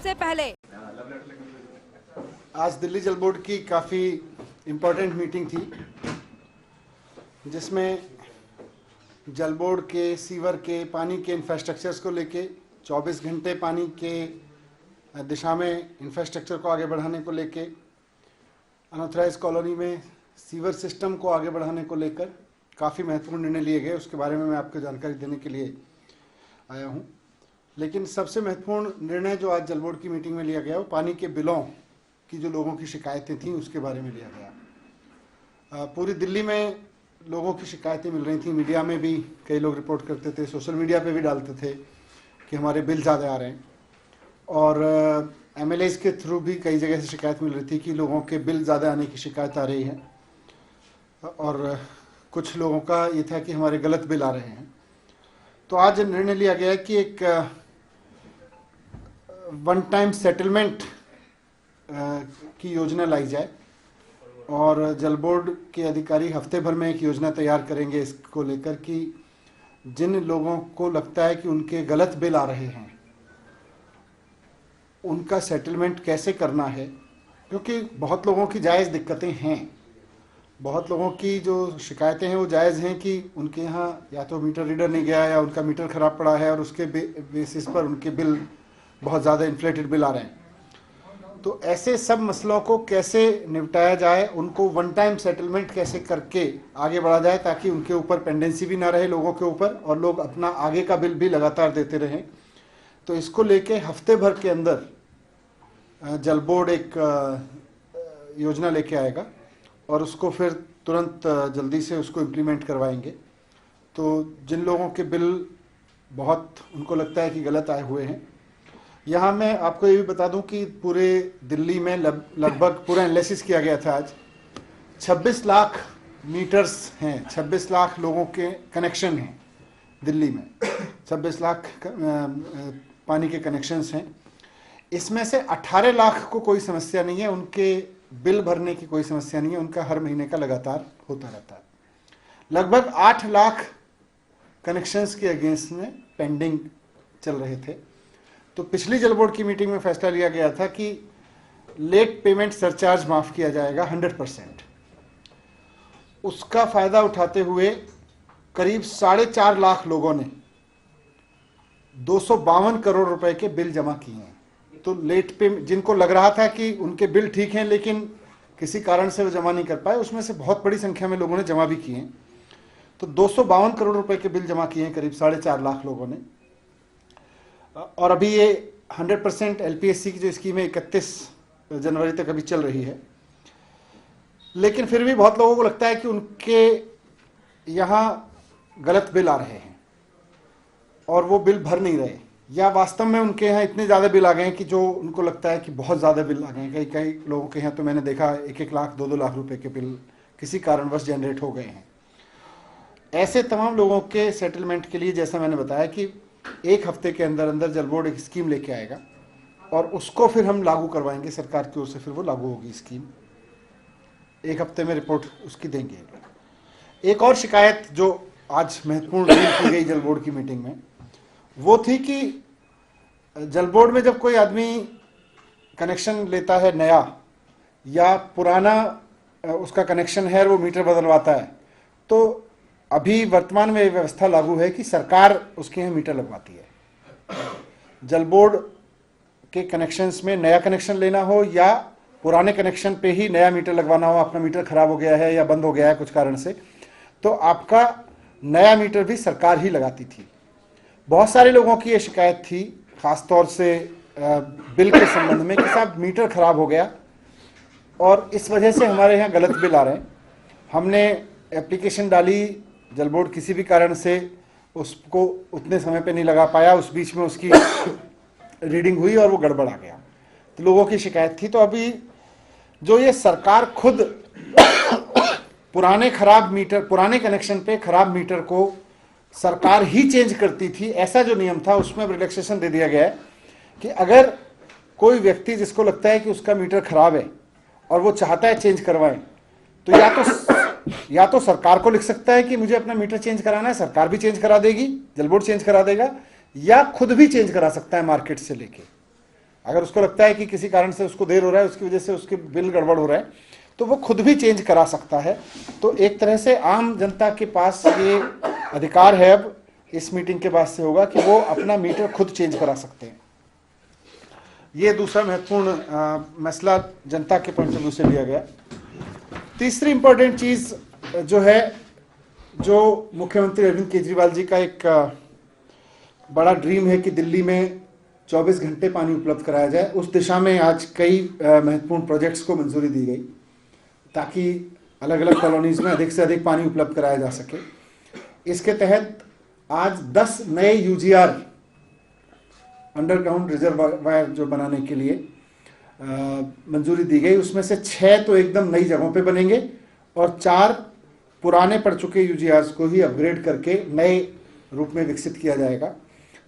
सबसे पहले। आज दिल्ली जल बोर्ड की काफ़ी इम्पोर्टेंट मीटिंग थी, जिसमें जल बोर्ड के सीवर के पानी के इंफ्रास्ट्रक्चर्स को लेके 24 घंटे पानी के दिशा में इंफ्रास्ट्रक्चर को आगे बढ़ाने को लेके, अनऑथराइज कॉलोनी में सीवर सिस्टम को आगे बढ़ाने को लेकर काफ़ी महत्वपूर्ण निर्णय लिए गए। उसके बारे में मैं आपको जानकारी देने के लिए आया हूँ। लेकिन सबसे महत्वपूर्ण निर्णय जो आज जल बोर्ड की मीटिंग में लिया गया वो पानी के बिलों की जो लोगों की शिकायतें थीं उसके बारे में लिया गया। पूरी दिल्ली में लोगों की शिकायतें मिल रही थी, मीडिया में भी कई लोग रिपोर्ट करते थे, सोशल मीडिया पे भी डालते थे कि हमारे बिल ज़्यादा आ रहे हैं, और एमएलएज के थ्रू भी कई जगह से शिकायत मिल रही थी कि लोगों के बिल ज़्यादा आने की शिकायत आ रही है, और कुछ लोगों का ये था कि हमारे गलत बिल आ रहे हैं। तो आज निर्णय लिया गया है कि एक वन टाइम सेटलमेंट की योजना लाई जाए, और जल बोर्ड के अधिकारी हफ्ते भर में एक योजना तैयार करेंगे इसको लेकर कि जिन लोगों को लगता है कि उनके गलत बिल आ रहे हैं उनका सेटलमेंट कैसे करना है, क्योंकि बहुत लोगों की जायज़ दिक्कतें हैं, बहुत लोगों की जो शिकायतें हैं वो जायज़ हैं कि उनके यहाँ या तो मीटर रीडर नहीं गया या उनका मीटर ख़राब पड़ा है और उसके बेसिस पर उनके बिल बहुत ज़्यादा इन्फ्लेटेड बिल आ रहे हैं। तो ऐसे सब मसलों को कैसे निपटाया जाए, उनको वन टाइम सेटलमेंट कैसे करके आगे बढ़ा जाए ताकि उनके ऊपर पेंडेंसी भी ना रहे लोगों के ऊपर, और लोग अपना आगे का बिल भी लगातार देते रहें। तो इसको लेके हफ्ते भर के अंदर जल बोर्ड एक योजना लेके आएगा और उसको फिर तुरंत जल्दी से उसको इम्प्लीमेंट करवाएंगे। तो जिन लोगों के बिल बहुत उनको लगता है कि गलत आए हुए हैं, यहाँ मैं आपको ये भी बता दूं कि पूरे दिल्ली में लगभग पूरा एनालिसिस किया गया था। आज 26 लाख मीटर्स हैं, 26 लाख लोगों के कनेक्शन हैं दिल्ली में, 26 लाख पानी के कनेक्शंस हैं। इसमें से 18 लाख को कोई समस्या नहीं है, उनके बिल भरने की कोई समस्या नहीं है, उनका हर महीने का लगातार होता रहता है। लगभग 8 लाख कनेक्शंस के अगेंस्ट में पेंडिंग चल रहे थे। तो पिछली जल बोर्ड की मीटिंग में फैसला लिया गया था कि लेट पेमेंट सरचार्ज माफ़ किया जाएगा 100%। उसका फ़ायदा उठाते हुए करीब 4.5 लाख लोगों ने 252 करोड़ रुपए के बिल जमा किए हैं। तो लेट पेमेंट जिनको लग रहा था कि उनके बिल ठीक हैं लेकिन किसी कारण से वो जमा नहीं कर पाए, उसमें से बहुत बड़ी संख्या में लोगों ने जमा भी किए हैं। तो 252 करोड़ रुपए के बिल जमा किए हैं करीब 4.5 लाख लोगों ने। और अभी ये 100% एलपीएससी की जो स्कीम है 31 जनवरी तक अभी चल रही है, लेकिन फिर भी बहुत लोगों को लगता है कि उनके यहाँ गलत बिल आ रहे हैं और वो बिल भर नहीं रहे, या वास्तव में उनके यहाँ इतने ज़्यादा बिल आ गए हैं कि जो उनको लगता है कि बहुत ज़्यादा बिल आ गए हैं। कई लोगों के यहाँ तो मैंने देखा 1-1 लाख 2-2 लाख रुपए के बिल किसी कारणवश जनरेट हो गए हैं। ऐसे तमाम लोगों के सेटलमेंट के लिए जैसा मैंने बताया कि एक हफ्ते के अंदर अंदर जल बोर्ड एक स्कीम लेके आएगा और उसको फिर हम लागू करवाएंगे सरकार की ओर से, फिर वो लागू होगी स्कीम। एक हफ्ते में रिपोर्ट उसकी देंगे। एक और शिकायत जो आज महत्वपूर्ण डील की गई जल बोर्ड की मीटिंग में वो थी कि जल बोर्ड में जब कोई आदमी कनेक्शन लेता है नया या पुराना उसका कनेक्शन है और वो मीटर बदलवाता है, तो अभी वर्तमान में व्यवस्था लागू है कि सरकार उसके यहाँ मीटर लगवाती है। जल बोर्ड के कनेक्शंस में नया कनेक्शन लेना हो या पुराने कनेक्शन पे ही नया मीटर लगवाना हो, आपका मीटर खराब हो गया है या बंद हो गया है कुछ कारण से, तो आपका नया मीटर भी सरकार ही लगाती थी। बहुत सारे लोगों की ये शिकायत थी, ख़ासतौर से बिल के संबंध में, कि साहब मीटर खराब हो गया और इस वजह से हमारे यहाँ गलत बिल आ रहे हैं। हमने एप्लीकेशन डाली, जल बोर्ड किसी भी कारण से उसको उतने समय पे नहीं लगा पाया, उस बीच में उसकी रीडिंग हुई और वो गड़बड़ आ गया, तो लोगों की शिकायत थी। तो अभी जो ये सरकार खुद पुराने कनेक्शन पे खराब मीटर को सरकार ही चेंज करती थी, ऐसा जो नियम था उसमें रिलैक्सेशन दे दिया गया है कि अगर कोई व्यक्ति जिसको लगता है कि उसका मीटर खराब है और वो चाहता है चेंज करवाएं, तो या तो सरकार को लिख सकता है कि मुझे अपना मीटर चेंज कराना है, सरकार भी चेंज करा देगी, जल बोर्ड चेंज करा देगा, या खुद भी चेंज करा सकता है मार्केट से लेके। अगर उसको लगता है कि किसी कारण से उसको देर हो रहा है, उसकी वजह से उसके बिल गड़बड़ हो रहा है, तो वो खुद भी चेंज करा सकता है। तो एक तरह से आम जनता के पास ये अधिकार है, अब इस मीटिंग के बाद से होगा कि वो अपना मीटर खुद चेंज करा सकते हैं। ये दूसरा महत्वपूर्ण मसला जनता के पॉइंट ऑफ व्यू से लिया गया। तीसरी इंपॉर्टेंट चीज जो है, जो मुख्यमंत्री अरविंद केजरीवाल जी का एक बड़ा ड्रीम है कि दिल्ली में 24 घंटे पानी उपलब्ध कराया जाए, उस दिशा में आज कई महत्वपूर्ण प्रोजेक्ट्स को मंजूरी दी गई ताकि अलग अलग कॉलोनीज में अधिक से अधिक पानी उपलब्ध कराया जा सके। इसके तहत आज 10 नए यूजीआर, अंडरग्राउंड रिजर्वायर जो बनाने के लिए मंजूरी दी गई। उसमें से 6 तो एकदम नई जगहों पे बनेंगे और 4 पुराने पड़ चुके यूजीआर्स को ही अपग्रेड करके नए रूप में विकसित किया जाएगा।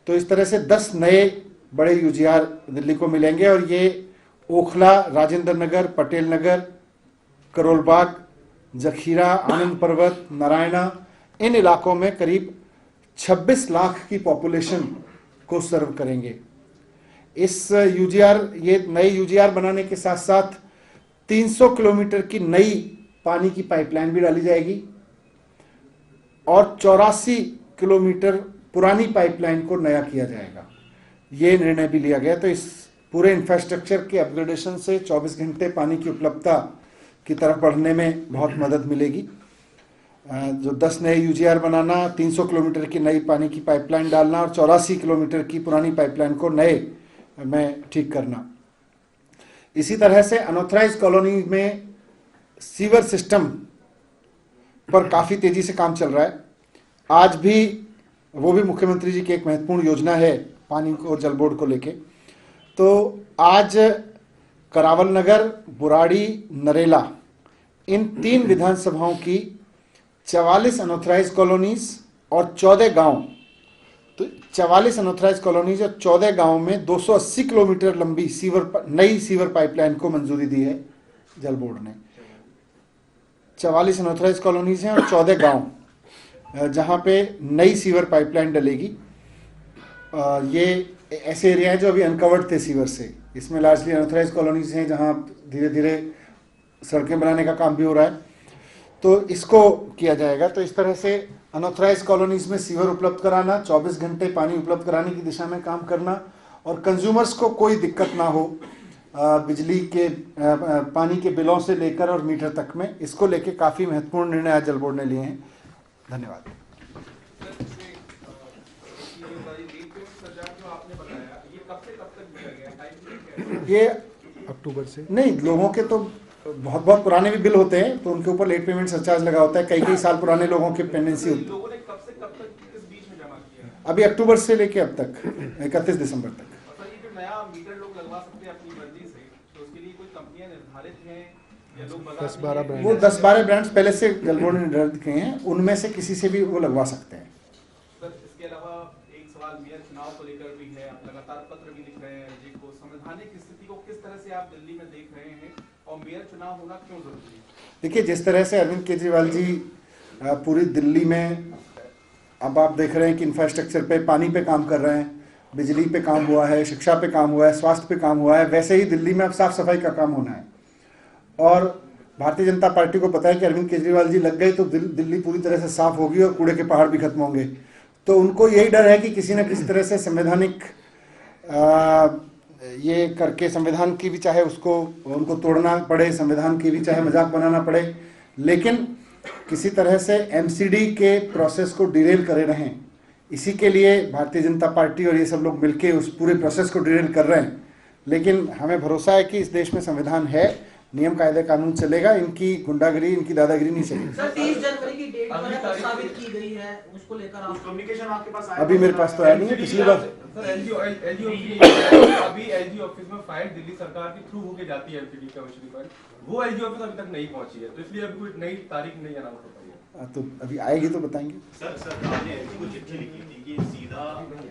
तो इस तरह से 10 नए बड़े यूजीआर दिल्ली को मिलेंगे और ये ओखला, राजेंद्र नगर, पटेल नगर, करोल बाग, जखीरा, आनंद पर्वत, नारायणा, इन इलाकों में करीब 26 लाख की पॉपुलेशन को सर्व करेंगे। इस यूजीआर, ये नए यूजीआर बनाने के साथ साथ 300 किलोमीटर की नई पानी की पाइपलाइन भी डाली जाएगी और 84 किलोमीटर पुरानी पाइपलाइन को नया किया जाएगा। ये निर्णय भी लिया गया। तो इस पूरे इंफ्रास्ट्रक्चर के अपग्रेडेशन से 24 घंटे पानी की उपलब्धता की तरफ बढ़ने में बहुत मदद मिलेगी। जो 10 नए यूजीआर बनाना, 300 किलोमीटर की नई पानी की पाइपलाइन डालना और 84 किलोमीटर की पुरानी पाइपलाइन को नए में ठीक करना। इसी तरह से अनऑथराइज कॉलोनी में सीवर सिस्टम पर काफ़ी तेजी से काम चल रहा है। आज भी वो भी मुख्यमंत्री जी की एक महत्वपूर्ण योजना है पानी और जल बोर्ड को लेके। तो आज करावल नगर, बुराड़ी, नरेला, इन 3 विधानसभाओं की 44 अनऑथराइज कॉलोनीज और 14 गांव, तो 44 अनऑथराइज कॉलोनीज और 14 गांव में 280 किलोमीटर लंबी नई सीवर पाइपलाइन को मंजूरी दी है जल बोर्ड ने। 44 अनऑथराइज कॉलोनीज हैं और 14 गांव जहां पे नई सीवर पाइपलाइन डलेगी। ये ऐसे एरिया हैं जो अभी अनकवर्ड थे सीवर से। इसमें लार्जली अनऑथराइज कॉलोनीज हैं जहां धीरे धीरे सड़कें बनाने का काम भी हो रहा है, तो इसको किया जाएगा। तो इस तरह से अनऑथराइज कॉलोनीज में सीवर उपलब्ध कराना, 24 घंटे पानी उपलब्ध कराने की दिशा में काम करना और कंज्यूमर्स को कोई दिक्कत ना हो बिजली के पानी के बिलों से लेकर और मीटर तक में, इसको लेके काफ़ी महत्वपूर्ण निर्णय आज जल बोर्ड ने लिए हैं। धन्यवाद। ये अक्टूबर से नहीं, लोगों के तो बहुत बहुत पुराने भी बिल होते हैं तो उनके ऊपर लेट पेमेंट सरचार्ज लगा होता है। कई साल पुराने लोगों के पेंडेंसी होती है। लोगों ने कब से कब तक किस बीच में जमा किया? अभी अक्टूबर से लेके अब तक 31 दिसंबर तक। और ये जो नया मीटर लोग लगवा सकते हैं अपनी मर्जी से, तो उसके लिए कोई कंपनियां निर्धारित हैं या लोग बाजार 10-12 ब्रांड, वो 10-12 ब्रांड्स पहले से जल बोर्ड ने निर्धारित किए हैं, उनमें से किसी से भी वो लगवा सकते हैं। सर, इसके अलावा एक सवाल मेयर चुनाव को लेकर भी है। आप लगातार पत्र भी लिख रहे हैं जी को, संवैधानिक स्थिति को किस तरह से आप दिल्ली में देख रहे हैं और मेयर चुनाव होना क्यों जरूरी है? देखिए, जिस तरह से अरविंद केजरीवाल जी पूरी दिल्ली में, अब आप देख रहे हैं कि इंफ्रास्ट्रक्चर पे, पानी पे काम कर रहे हैं, बिजली पे काम हुआ है, शिक्षा पे काम हुआ है, स्वास्थ्य पे काम हुआ है, वैसे ही दिल्ली में अब साफ सफाई का काम होना है। और भारतीय जनता पार्टी को पता है कि अरविंद केजरीवाल जी लग गए तो दिल्ली पूरी तरह से साफ होगी और कूड़े के पहाड़ भी खत्म होंगे। तो उनको यही डर है कि किसी न किसी तरह से संवैधानिक ये करके संविधान की भी चाहे उसको उनको तोड़ना पड़े, संविधान की भी चाहे मजाक बनाना पड़े, लेकिन किसी तरह से एमसीडी के प्रोसेस को डिरेल करे रहें। इसी के लिए भारतीय जनता पार्टी और ये सब लोग मिलके उस पूरे प्रोसेस को डिरेल कर रहे हैं। लेकिन हमें भरोसा है कि इस देश में संविधान है, नियम कायदे कानून चलेगा, इनकी गुंडागिरी, इनकी दादागिरी नहीं चलेगी। सर 30 जनवरी की डेट प्रस्तावित की गई है, उसको लेकर आप कम्युनिकेशन आपके पास आया? अभी मेरे पास तो आया नहीं है। पिछली बार सर एलजी ऑफिस में फाइल दिल्ली सरकार के थ्रू होके जाती है एमसीडी कमिश्नरी फाइल, वो एलजी ऑफिस अभी तक नहीं पहुंची है, तो इसलिए अभी कोई नई तारीख नहीं अनाउंस हो पाई है। तो अभी आएगी तो बताएंगे। सर आपने एसपी को चिट्ठी लिखी थी कि सीधा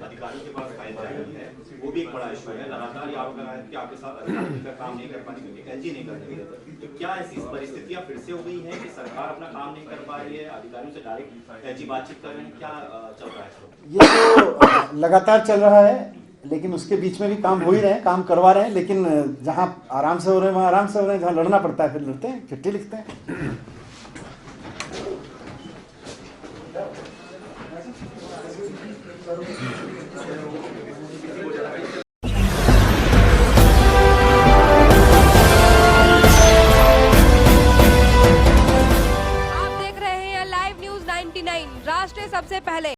अधिकारियों के पास फाइल जा रही है, वो भी एक बड़ा इशू है। लगातार ये आरोप लगा है कि आपके साथ अधिकारी का काम नहीं कर पाने क्योंकि एलजी नहीं कर रही है। तो क्या ऐसी परिस्थितियां फिर से हो गई हैं कि सरकार अपना काम नहीं कर पा रही है, अधिकारियों से डायरेक्ट एलजी बातचीत कर रहे हैं, क्या चल रहा है? ये तो लगातार चल रहा है। लेकिन उसके बीच में भी काम हो ही रहे हैं, काम करवा रहे हैं, लेकिन जहाँ आराम से हो रहे हैं वहाँ आराम से हो रहे हैं, जहाँ लड़ना पड़ता है फिर लड़ते हैं, चिट्ठी लिखते हैं।